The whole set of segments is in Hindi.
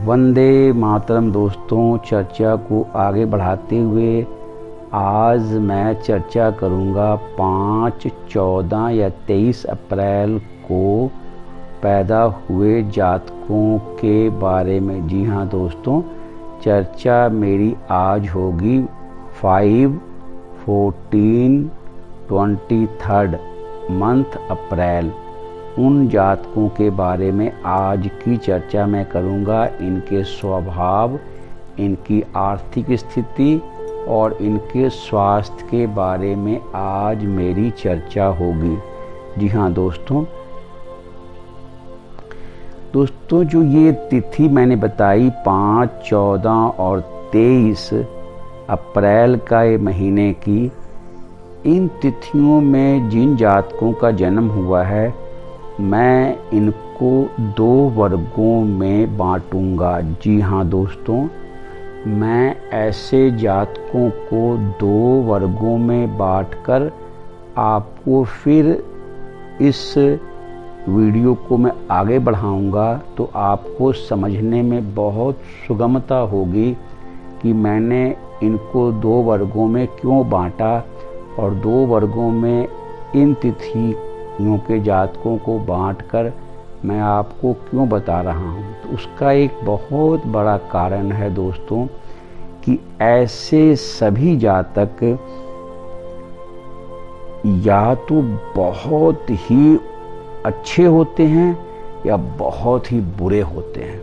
वंदे मातरम दोस्तों। चर्चा को आगे बढ़ाते हुए आज मैं चर्चा करूंगा 5, 14 या 23 अप्रैल को पैदा हुए जातकों के बारे में। जी हाँ दोस्तों, चर्चा मेरी आज होगी 5, 14, 23 मंथ अप्रैल। उन जातकों के बारे में आज की चर्चा मैं करूंगा। इनके स्वभाव, इनकी आर्थिक स्थिति और इनके स्वास्थ्य के बारे में आज मेरी चर्चा होगी। जी हाँ दोस्तों, जो ये तिथि मैंने बताई 5, 14 और 23 अप्रैल का ये महीने की, इन तिथियों में जिन जातकों का जन्म हुआ है मैं इनको 2 वर्गों में बांटूंगा। जी हाँ दोस्तों, मैं ऐसे जातकों को 2 वर्गों में बांटकर आपको फिर इस वीडियो को मैं आगे बढ़ाऊंगा तो आपको समझने में बहुत सुगमता होगी कि मैंने इनको 2 वर्गों में क्यों बांटा और 2 वर्गों में इन तिथियों के जातकों को बांटकर मैं आपको क्यों बता रहा हूँ। तो उसका एक बहुत बड़ा कारण है दोस्तों कि ऐसे सभी जातक या तो बहुत ही अच्छे होते हैं या बहुत ही बुरे होते हैं।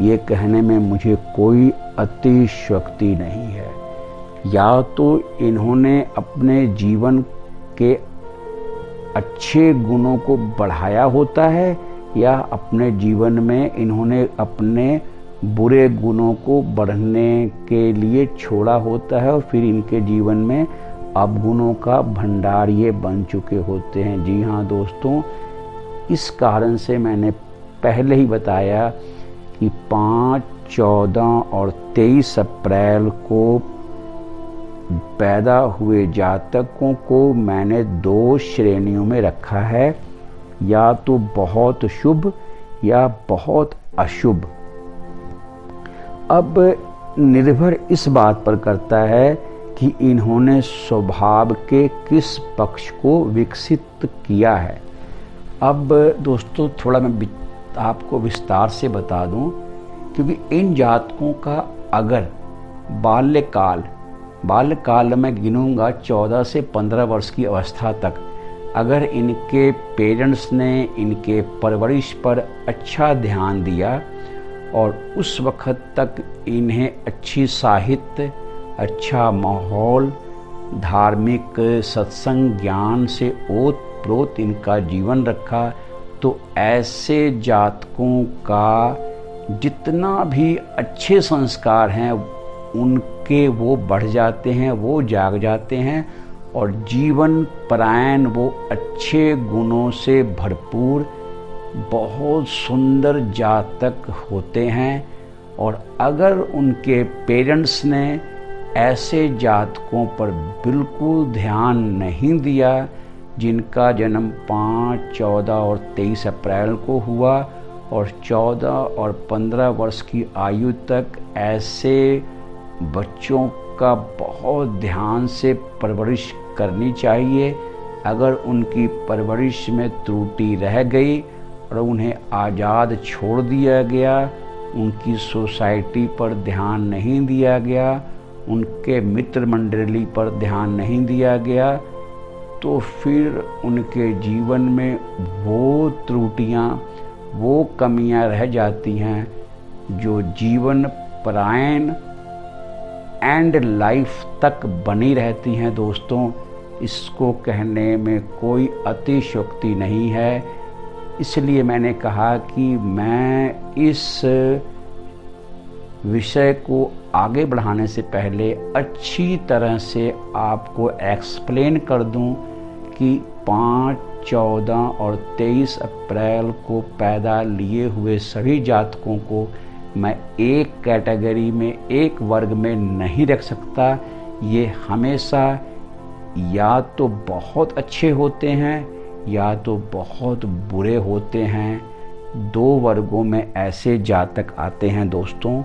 ये कहने में मुझे कोई अतिशयोक्ति नहीं है। या तो इन्होंने अपने जीवन के अच्छे गुणों को बढ़ाया होता है या अपने जीवन में इन्होंने अपने बुरे गुणों को बढ़ने के लिए छोड़ा होता है और फिर इनके जीवन में अवगुणों का भंडार ये बन चुके होते हैं। जी हाँ दोस्तों, इस कारण से मैंने पहले ही बताया कि 5, 14 और 23 अप्रैल को पैदा हुए जातकों को मैंने 2 श्रेणियों में रखा है, या तो बहुत शुभ या बहुत अशुभ। अब निर्भर इस बात पर करता है कि इन्होंने स्वभाव के किस पक्ष को विकसित किया है। अब दोस्तों थोड़ा मैं आपको विस्तार से बता दूं, क्योंकि इन जातकों का अगर बाल्यकाल में गिनूंगा 14 से 15 वर्ष की अवस्था तक, अगर इनके पेरेंट्स ने इनके परवरिश पर अच्छा ध्यान दिया और उस वक्त तक इन्हें अच्छी साहित्य, अच्छा माहौल, धार्मिक सत्संग ज्ञान से ओत प्रोत इनका जीवन रखा, तो ऐसे जातकों का जितना भी अच्छे संस्कार हैं उनके वो बढ़ जाते हैं, वो जाग जाते हैं और जीवन परायण वो अच्छे गुणों से भरपूर बहुत सुंदर जातक होते हैं। और अगर उनके पेरेंट्स ने ऐसे जातकों पर बिल्कुल ध्यान नहीं दिया जिनका जन्म 5, 14 और 23 अप्रैल को हुआ और 14 और 15 वर्ष की आयु तक, ऐसे बच्चों का बहुत ध्यान से परवरिश करनी चाहिए। अगर उनकी परवरिश में त्रुटि रह गई और उन्हें आज़ाद छोड़ दिया गया, उनकी सोसाइटी पर ध्यान नहीं दिया गया, उनके मित्र मंडली पर ध्यान नहीं दिया गया, तो फिर उनके जीवन में वो त्रुटियां, वो कमियां रह जाती हैं जो जीवन परायण एंड लाइफ तक बनी रहती हैं। दोस्तों, इसको कहने में कोई अतिशयोक्ति नहीं है। इसलिए मैंने कहा कि मैं इस विषय को आगे बढ़ाने से पहले अच्छी तरह से आपको एक्सप्लेन कर दूं कि 5, 14 और 23 अप्रैल को पैदा लिए हुए सभी जातकों को मैं एक कैटेगरी में, एक वर्ग में नहीं रख सकता। ये हमेशा या तो बहुत अच्छे होते हैं या तो बहुत बुरे होते हैं। 2 वर्गों में ऐसे जातक आते हैं दोस्तों,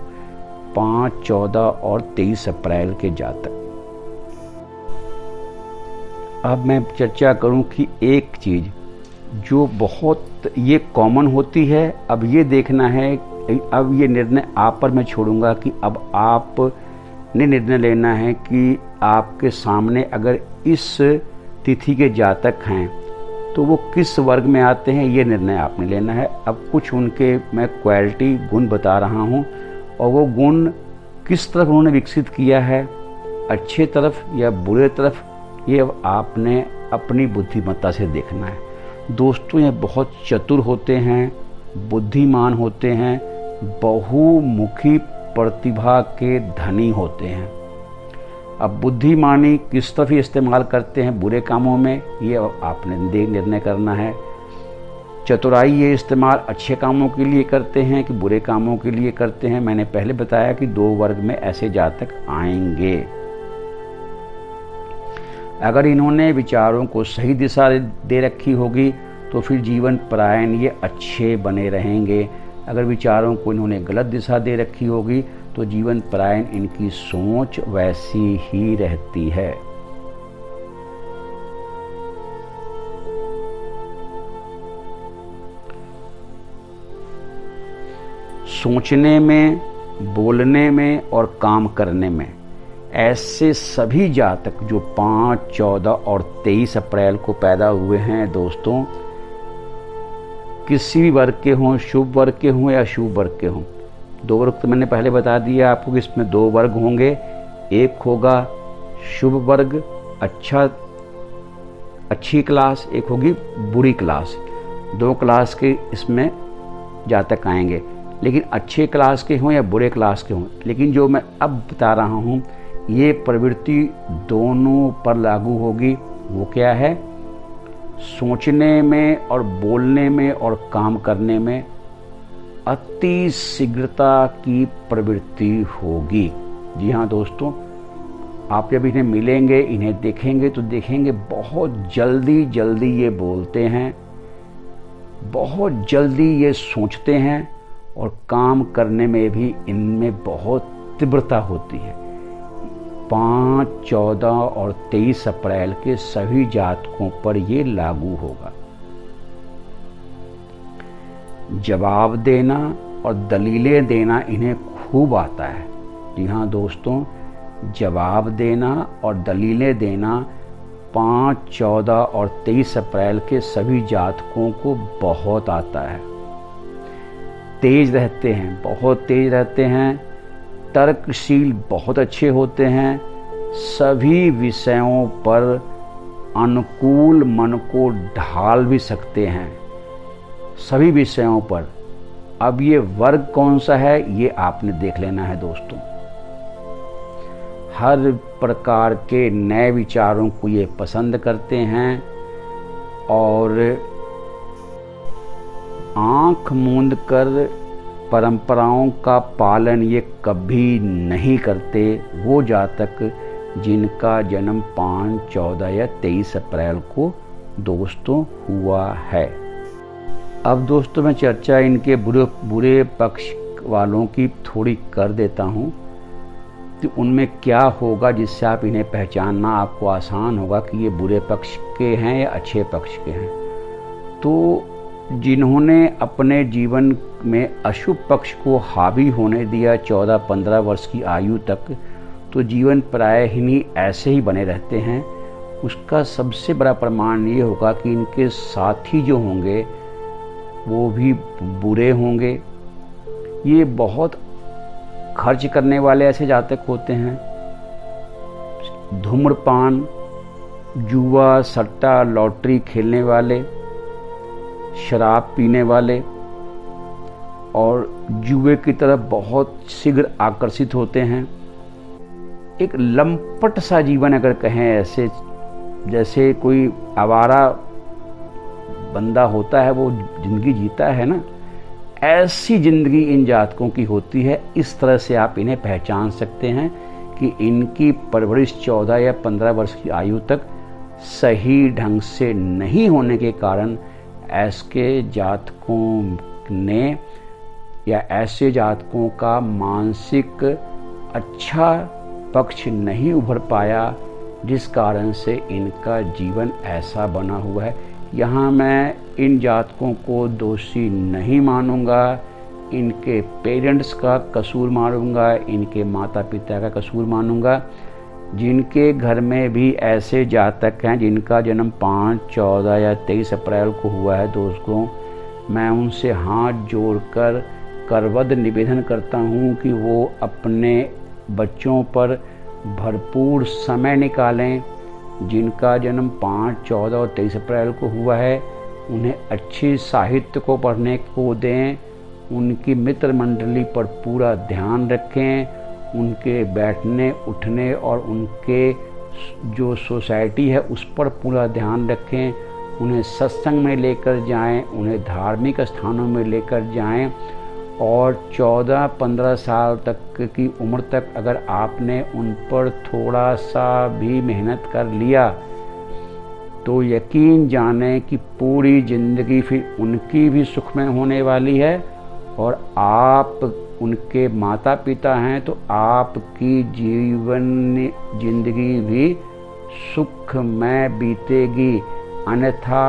5, 14 और 23 अप्रैल के जातक। अब मैं चर्चा करूं कि एक चीज़ जो बहुत ये कॉमन होती है, अब ये देखना है, अब ये निर्णय आप पर मैं छोड़ूंगा कि अब आपने निर्णय लेना है कि आपके सामने अगर इस तिथि के जातक हैं तो वो किस वर्ग में आते हैं, ये निर्णय आपने लेना है। अब कुछ उनके मैं क्वालिटी गुण बता रहा हूँ और वो गुण किस तरफ उन्होंने विकसित किया है, अच्छे तरफ या बुरे तरफ, ये आपने अपनी बुद्धिमत्ता से देखना है। दोस्तों ये बहुत चतुर होते हैं, बुद्धिमान होते हैं, बहुमुखी प्रतिभा के धनी होते हैं। अब बुद्धिमानी किस तरफ इस्तेमाल करते हैं बुरे कामों में, ये आपने निर्णय करना है। चतुराई ये इस्तेमाल अच्छे कामों के लिए करते हैं कि बुरे कामों के लिए करते हैं। मैंने पहले बताया कि 2 वर्ग में ऐसे जातक आएंगे। अगर इन्होंने विचारों को सही दिशा दे रखी होगी तो फिर जीवन परायण ये अच्छे बने रहेंगे। अगर विचारों को इन्होंने गलत दिशा दे रखी होगी तो जीवन परायण इनकी सोच वैसी ही रहती है। सोचने में, बोलने में और काम करने में ऐसे सभी जातक जो 5, 14 और 23 अप्रैल को पैदा हुए हैं दोस्तों, किसी भी वर्ग के हों, शुभ वर्ग के हों या अशुभ वर्ग के हों। 2 वर्ग तो मैंने पहले बता दिया आपको कि इसमें 2 वर्ग होंगे। एक होगा शुभ वर्ग, अच्छी क्लास, एक होगी बुरी क्लास। 2 क्लास के इसमें जातक आएंगे, लेकिन अच्छे क्लास के हों या बुरे क्लास के हों। लेकिन जो मैं अब बता रहा हूँ ये प्रवृत्ति दोनों पर लागू होगी। वो क्या है? सोचने में और बोलने में और काम करने में अति शीघ्रता की प्रवृत्ति होगी। जी हाँ दोस्तों, आप जब इन्हें मिलेंगे, इन्हें देखेंगे तो देखेंगे बहुत जल्दी ये बोलते हैं, बहुत जल्दी ये सोचते हैं और काम करने में भी इनमें बहुत तीव्रता होती है। 5, 14 और 23 अप्रैल के सभी जातकों पर ये लागू होगा। जवाब देना और दलीलें देना इन्हें खूब आता है। जी हाँ दोस्तों, जवाब देना और दलीलें देना 5, 14 और 23 अप्रैल के सभी जातकों को बहुत आता है। तेज रहते हैं, बहुत तेज रहते हैं, तर्कशील बहुत अच्छे होते हैं, सभी विषयों पर अनुकूल मन को ढाल भी सकते हैं, सभी विषयों पर। अब ये वर्ग कौन सा है ये आपने देख लेना है दोस्तों। हर प्रकार के नए विचारों को ये पसंद करते हैं और आंख मूंद कर परंपराओं का पालन ये कभी नहीं करते। वो जातक जिनका जन्म 5, 14 या 23 अप्रैल को दोस्तों हुआ है। अब दोस्तों मैं चर्चा इनके बुरे पक्ष वालों की थोड़ी कर देता हूँ कि उनमें क्या होगा, जिससे आप इन्हें पहचानना आपको आसान होगा कि ये बुरे पक्ष के हैं या अच्छे पक्ष के हैं। तो जिन्होंने अपने जीवन में अशुभ पक्ष को हावी होने दिया 14-15 वर्ष की आयु तक, तो जीवन प्रायः ही ऐसे ही बने रहते हैं। उसका सबसे बड़ा प्रमाण ये होगा कि इनके साथी जो होंगे वो भी बुरे होंगे। ये बहुत खर्च करने वाले ऐसे जातक होते हैं। धूम्रपान, जुआ, सट्टा, लॉटरी खेलने वाले, शराब पीने वाले और जुए की तरफ बहुत शीघ्र आकर्षित होते हैं। एक लंपट सा जीवन अगर कहें, ऐसे जैसे कोई आवारा बंदा होता है वो जिंदगी जीता है ना, ऐसी जिंदगी इन जातकों की होती है। इस तरह से आप इन्हें पहचान सकते हैं कि इनकी परवरिश 14 या 15 वर्ष की आयु तक सही ढंग से नहीं होने के कारण ऐसे जातकों ने या ऐसे जातकों का मानसिक अच्छा पक्ष नहीं उभर पाया, जिस कारण से इनका जीवन ऐसा बना हुआ है। यहाँ मैं इन जातकों को दोषी नहीं मानूंगा, इनके पेरेंट्स का कसूर मानूंगा, इनके माता पिता का कसूर मानूंगा। जिनके घर में भी ऐसे जातक हैं जिनका जन्म 5, 14 या 23 अप्रैल को हुआ है, दोस्तों मैं उनसे हाथ जोड़कर करबद्ध निवेदन करता हूँ कि वो अपने बच्चों पर भरपूर समय निकालें। जिनका जन्म 5, 14 और 23 अप्रैल को हुआ है उन्हें अच्छी साहित्य को पढ़ने को दें, उनकी मित्र मंडली पर पूरा ध्यान रखें, उनके बैठने उठने और उनके जो सोसाइटी है उस पर पूरा ध्यान रखें, उन्हें सत्संग में लेकर जाएं, उन्हें धार्मिक स्थानों में लेकर जाएं। और 14-15 साल तक की उम्र तक अगर आपने उन पर थोड़ा सा भी मेहनत कर लिया तो यकीन जाने कि पूरी ज़िंदगी फिर उनकी भी सुखमय होने वाली है, और आप उनके माता पिता हैं तो आपकी जिंदगी भी सुखमय बीतेगी। अन्यथा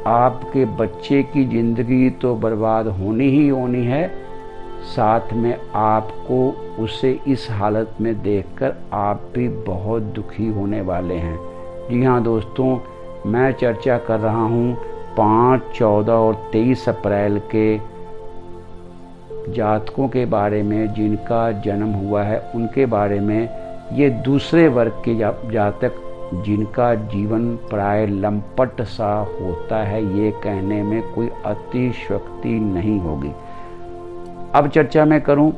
आपके बच्चे की ज़िंदगी तो बर्बाद होनी ही होनी है, साथ में आपको उसे इस हालत में देखकर आप भी बहुत दुखी होने वाले हैं। जी हाँ दोस्तों, मैं चर्चा कर रहा हूँ 5, 14 और 23 अप्रैल के जातकों के बारे में, जिनका जन्म हुआ है उनके बारे में। ये दूसरे वर्ग के जातक जिनका जीवन प्राय लंपट सा होता है, ये कहने में कोई अतिशयोक्ति नहीं होगी। अब चर्चा मैं करूं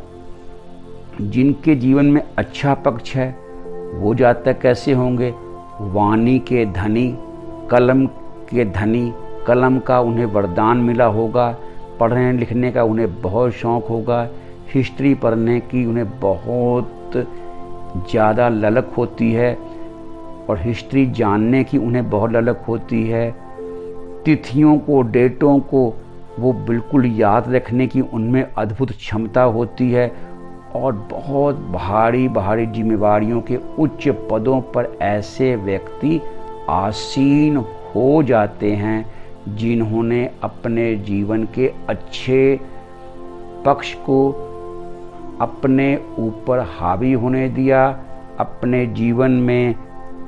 जिनके जीवन में अच्छा पक्ष है वो जातक कैसे होंगे। वाणी के धनी, कलम के धनी, कलम का उन्हें वरदान मिला होगा, पढ़ने लिखने का उन्हें बहुत शौक़ होगा, हिस्ट्री पढ़ने की उन्हें बहुत ज़्यादा ललक होती है और हिस्ट्री जानने की उन्हें बहुत ललक होती है। तिथियों को, डेटों को वो बिल्कुल याद रखने की उनमें अद्भुत क्षमता होती है, और बहुत भारी भारी जिम्मेवारियों के उच्च पदों पर ऐसे व्यक्ति आसीन हो जाते हैं जिन्होंने अपने जीवन के अच्छे पक्ष को अपने ऊपर हावी होने दिया, अपने जीवन में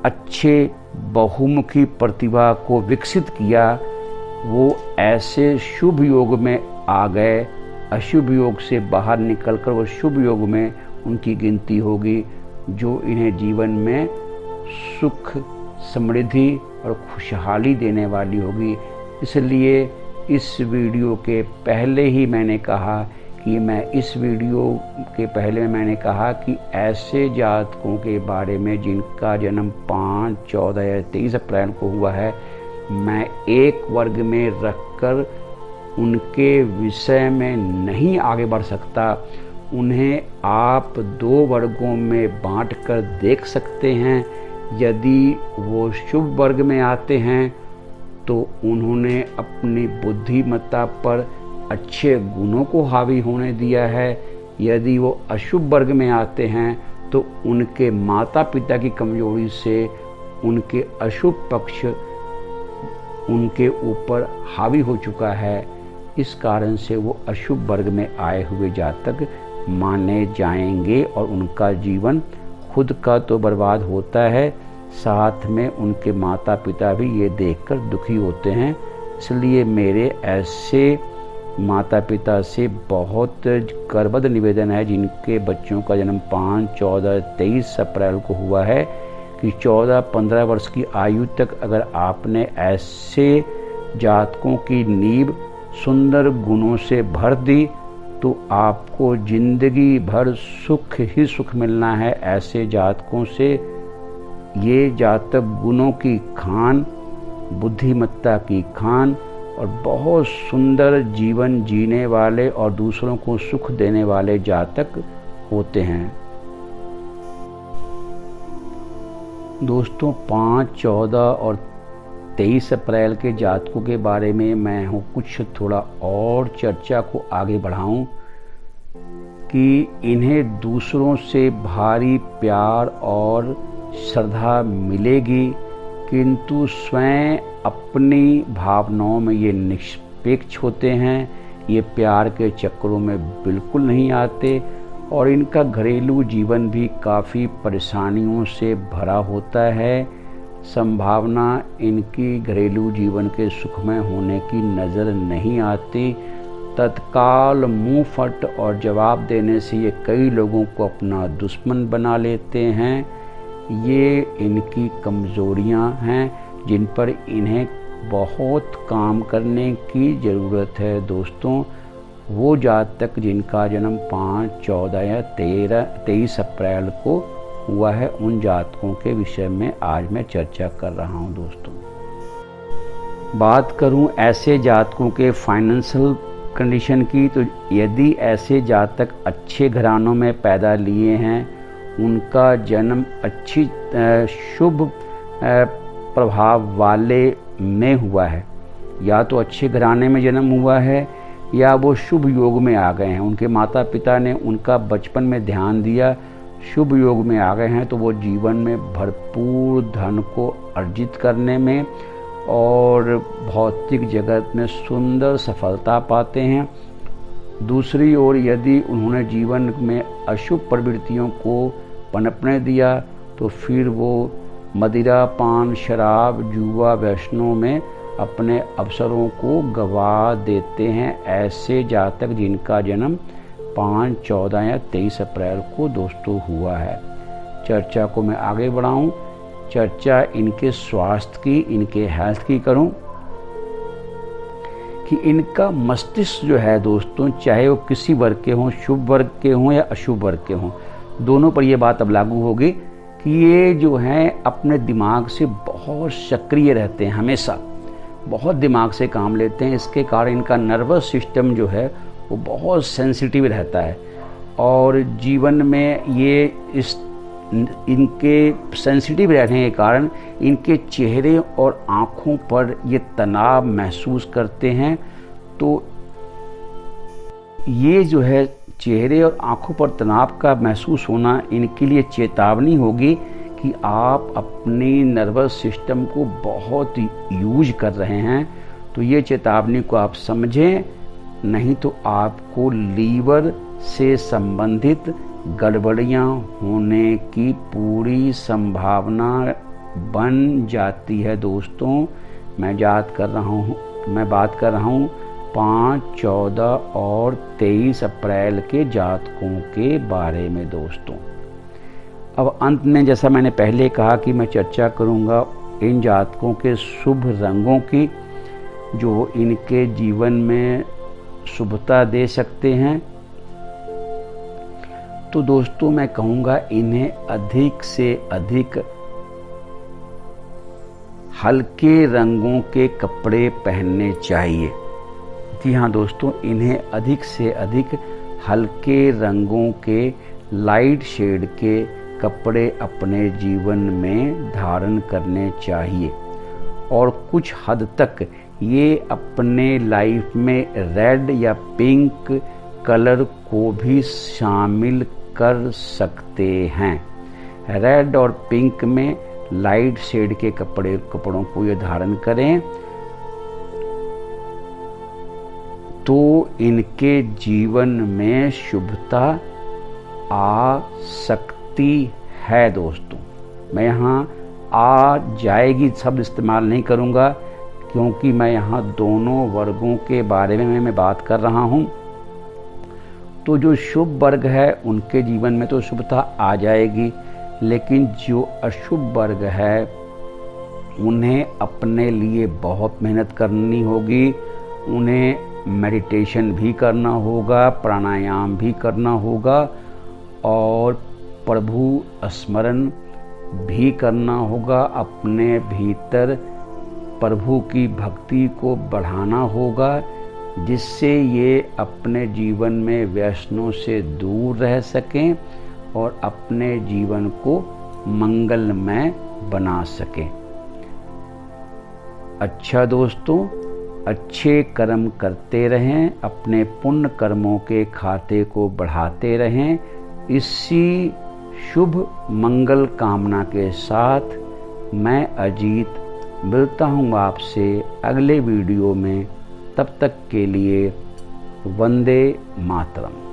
अच्छे बहुमुखी प्रतिभा को विकसित किया। वो ऐसे शुभ योग में आ गए, अशुभ योग से बाहर निकलकर वो शुभ योग में उनकी गिनती होगी, जो इन्हें जीवन में सुख, समृद्धि और खुशहाली देने वाली होगी। इसलिए इस वीडियो के पहले ही मैंने कहा कि ऐसे जातकों के बारे में जिनका जन्म 5, 14 या 23 अप्रैल को हुआ है, मैं एक वर्ग में रखकर उनके विषय में नहीं आगे बढ़ सकता। उन्हें आप 2 वर्गों में बांटकर देख सकते हैं। यदि वो शुभ वर्ग में आते हैं तो उन्होंने अपनी बुद्धिमत्ता पर अच्छे गुणों को हावी होने दिया है। यदि वो अशुभ वर्ग में आते हैं तो उनके माता पिता की कमजोरी से उनके अशुभ पक्ष उनके ऊपर हावी हो चुका है। इस कारण से वो अशुभ वर्ग में आए हुए जातक माने जाएंगे और उनका जीवन खुद का तो बर्बाद होता है, साथ में उनके माता पिता भी ये देखकर दुखी होते हैं। इसलिए मेरे ऐसे माता पिता से बहुत करबद्ध निवेदन है जिनके बच्चों का जन्म 5, 14, 23 अप्रैल को हुआ है कि 14-15 वर्ष की आयु तक अगर आपने ऐसे जातकों की नींव सुंदर गुणों से भर दी तो आपको जिंदगी भर सुख ही सुख मिलना है। ऐसे जातकों से ये जातक गुणों की खान, बुद्धिमत्ता की खान और बहुत सुंदर जीवन जीने वाले और दूसरों को सुख देने वाले जातक होते हैं। दोस्तों 5, 14 और 23 अप्रैल के जातकों के बारे में मैं कुछ थोड़ा और चर्चा को आगे बढ़ाऊं कि इन्हें दूसरों से भारी प्यार और श्रद्धा मिलेगी, किंतु स्वयं अपनी भावनाओं में ये निष्पेक्ष होते हैं। ये प्यार के चक्करों में बिल्कुल नहीं आते और इनका घरेलू जीवन भी काफ़ी परेशानियों से भरा होता है। संभावना इनकी घरेलू जीवन के सुखमय होने की नज़र नहीं आती। तत्काल मुंह फट और जवाब देने से ये कई लोगों को अपना दुश्मन बना लेते हैं। ये इनकी कमज़ोरियां हैं जिन पर इन्हें बहुत काम करने की ज़रूरत है। दोस्तों, वो जातक जिनका जन्म 5, 14 या 23 अप्रैल को हुआ है, उन जातकों के विषय में आज मैं चर्चा कर रहा हूं। दोस्तों, बात करूं ऐसे जातकों के फाइनेंशियल कंडीशन की, तो यदि ऐसे जातक अच्छे घरानों में पैदा लिए हैं, उनका जन्म अच्छी शुभ प्रभाव वाले में हुआ है, या तो अच्छे घराने में जन्म हुआ है या वो शुभ योग में आ गए हैं, उनके माता पिता ने उनका बचपन में ध्यान दिया, शुभ योग में आ गए हैं, तो वो जीवन में भरपूर धन को अर्जित करने में और भौतिक जगत में सुंदर सफलता पाते हैं। दूसरी ओर यदि उन्होंने जीवन में अशुभ प्रवृत्तियों को पनपने दिया, तो फिर वो मदिरा, पान, शराब, जुआ, व्यसनों में अपने अवसरों को गवा देते हैं। ऐसे जातक जिनका जन्म 5, 14 या 23 अप्रैल को दोस्तों हुआ है। चर्चा को मैं आगे बढ़ाऊं, चर्चा इनके स्वास्थ्य की, इनके हेल्थ की करूं कि इनका मस्तिष्क जो है दोस्तों, चाहे वो किसी वर्ग के हों, शुभ वर्ग के हों या अशुभ वर्ग के हों, दोनों पर ये बात अब लागू होगी कि ये जो हैं अपने दिमाग से बहुत सक्रिय रहते हैं, हमेशा बहुत दिमाग से काम लेते हैं। इसके कारण इनका नर्वस सिस्टम जो है वो बहुत सेंसिटिव रहता है और जीवन में ये इनके सेंसिटिव रहने के कारण इनके चेहरे और आँखों पर ये तनाव महसूस करते हैं। तो ये जो है चेहरे और आँखों पर तनाव का महसूस होना इनके लिए चेतावनी होगी कि आप अपनी नर्वस सिस्टम को बहुत यूज कर रहे हैं। तो ये चेतावनी को आप समझें, नहीं तो आपको लीवर से संबंधित गड़बड़ियां होने की पूरी संभावना बन जाती है। दोस्तों, मैं बात कर रहा हूँ 5, 14 और 23 अप्रैल के जातकों के बारे में। दोस्तों, अब अंत में जैसा मैंने पहले कहा कि मैं चर्चा करूंगा इन जातकों के शुभ रंगों की, जो इनके जीवन में शुभता दे सकते हैं। तो दोस्तों, मैं कहूँगा इन्हें अधिक से अधिक हल्के रंगों के कपड़े पहनने चाहिए। जी हाँ दोस्तों, इन्हें अधिक से अधिक हल्के रंगों के, लाइट शेड के कपड़े अपने जीवन में धारण करने चाहिए और कुछ हद तक ये अपने लाइफ में रेड या पिंक कलर को भी शामिल कर सकते हैं। रेड और पिंक में लाइट शेड के कपड़ों को ये धारण करें तो इनके जीवन में शुभता आ सकती है। दोस्तों, मैं यहाँ आ जाएगी शब्द इस्तेमाल नहीं करूँगा, क्योंकि मैं यहाँ दोनों वर्गों के बारे में मैं बात कर रहा हूँ। तो जो शुभ वर्ग है उनके जीवन में तो शुभता आ जाएगी, लेकिन जो अशुभ वर्ग है उन्हें अपने लिए बहुत मेहनत करनी होगी। उन्हें मेडिटेशन भी करना होगा, प्राणायाम भी करना होगा और प्रभु स्मरण भी करना होगा। अपने भीतर प्रभु की भक्ति को बढ़ाना होगा, जिससे ये अपने जीवन में व्यसनों से दूर रह सकें और अपने जीवन को मंगलमय बना सकें। अच्छा दोस्तों, अच्छे कर्म करते रहें, अपने पुण्य कर्मों के खाते को बढ़ाते रहें। इसी शुभ मंगल कामना के साथ मैं अजीत मिलता हूँ आपसे अगले वीडियो में। तब तक के लिए वंदे मातरम।